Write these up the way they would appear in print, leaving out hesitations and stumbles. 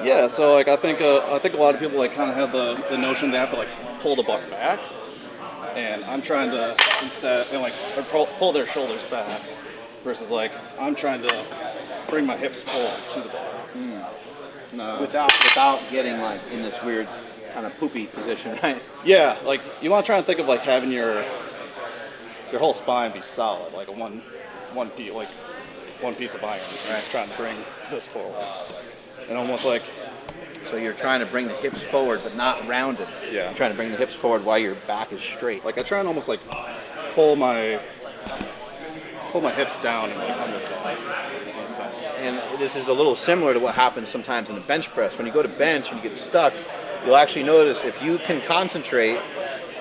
Yeah, so like I think a lot of people like kind of have the notion they have to like pull the bar back, and I'm trying to instead and like or pull their shoulders back, versus like I'm trying to bring my hips forward to the bar. No. Without getting like in this weird kind of poopy position, right? Yeah, like you want to try and think of like having your whole spine be solid, like one piece of iron. Right? Just trying to bring this forward, and almost like. So you're trying to bring the hips forward, but not rounded. Yeah. You're trying to bring the hips forward while your back is straight. Like I try and almost like pull my hips down and like under the bar, in a sense. And this is a little similar to what happens sometimes in the bench press. When you go to bench and you get stuck, you'll actually notice if you can concentrate.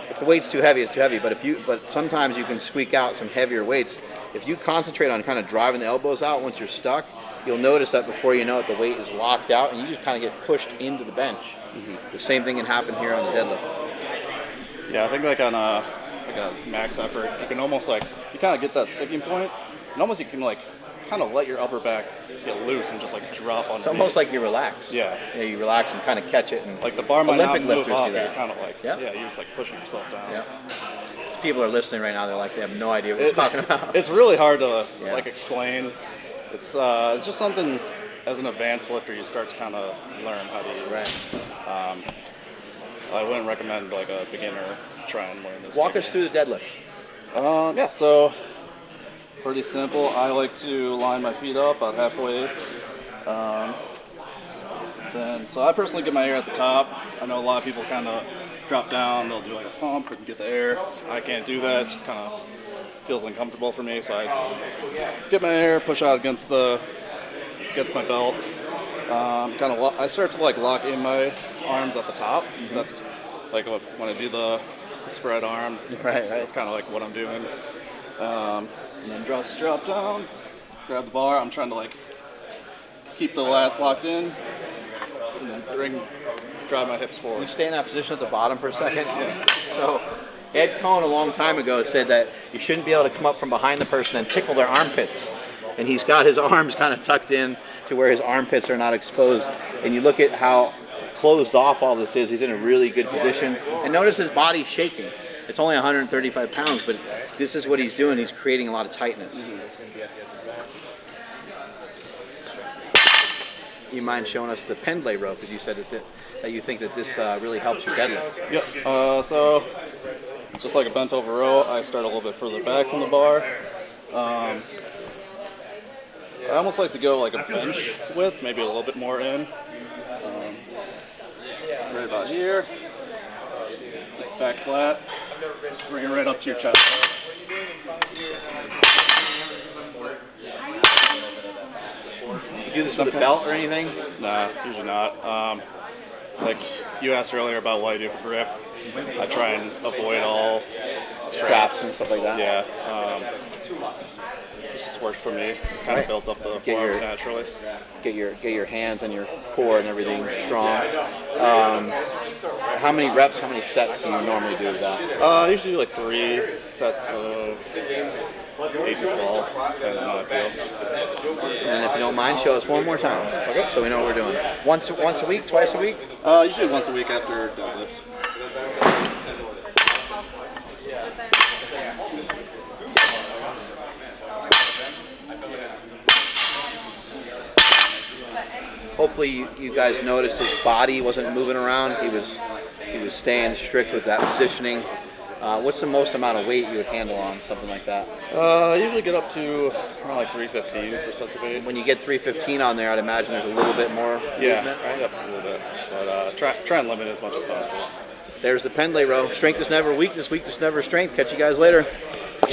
If the weight's too heavy, it's too heavy. But sometimes you can squeak out some heavier weights. If you concentrate on kind of driving the elbows out once you're stuck, you'll notice that before you know it, the weight is locked out, and you just kind of get pushed into the bench. Mm-hmm. The same thing can happen here on the deadlift. Yeah, I think like on a max effort, you can almost like you kind of get that sticking point, and almost you can like kind of let your upper back get loose and just like drop on. It's almost like you relax. Yeah, you relax and kind of catch it. And like the bar might Olympic not move lifters up, do that. you're kind of like you're just like pushing yourself down. Yeah. People are listening right now. They're like, they have no idea what we're talking about. It's really hard to like explain. It's just something as an advanced lifter you start to kind of learn how to do. Right. I wouldn't recommend like a beginner try and learn this. Walk us through the deadlift. Yeah, so pretty simple. I like to line my feet up about halfway. So I personally get my air at the top. I know a lot of people kind of drop down. They'll do like a pump and get the air. I can't do that. It's just kind of feels uncomfortable for me. So I get my air, push out against my belt. I start to like lock in my arms at the top. Mm-hmm. That's like when I do the spread arms. Right. That's kind of like what I'm doing. And then drop down, grab the bar. I'm trying to like keep the lats locked in, and then drive my hips forward. You stay in that position at the bottom for a second. Yeah. So Ed Cohn a long time ago said that you shouldn't be able to come up from behind the person and tickle their armpits. And he's got his arms kind of tucked in to where his armpits are not exposed. And you look at how closed off all this is. He's in a really good position. And notice his body's shaking. It's only 135 pounds, but this is what he's doing. He's creating a lot of tightness. You mind showing us the Pendlay row? Because you said that you think that this really helps your deadlift. Yep. So it's just like a bent over row. I start a little bit further back from the bar. I almost like to go like a bench width, maybe a little bit more in. Right about here. Back flat. Just bring it right up to your chest. You do this with a belt or anything? Nah, usually not. Like you asked earlier about what I do for grip. I try and avoid all straps and stuff like that. Yeah. It just works for me. It kind of builds up the forearms naturally. Get your hands and your core and everything strong. How many reps, how many sets do you normally do with that? I usually do like 3 sets of 8 to 12, depending on how I feel. And if you don't mind, show us one more time. Okay. So we know what we're doing. Once a week, twice a week? Usually once a week after deadlift. Hopefully you guys noticed his body wasn't moving around. He was staying strict with that positioning. What's the most amount of weight you would handle on something like that? I usually get up to around like 315 for sets of 8. When you get 315 on there, I'd imagine there's a little bit more movement, right? Yep, a little bit. But try and limit it as much as possible. There's the Pendlay row. Strength is never weakness, weakness never strength. Catch you guys later.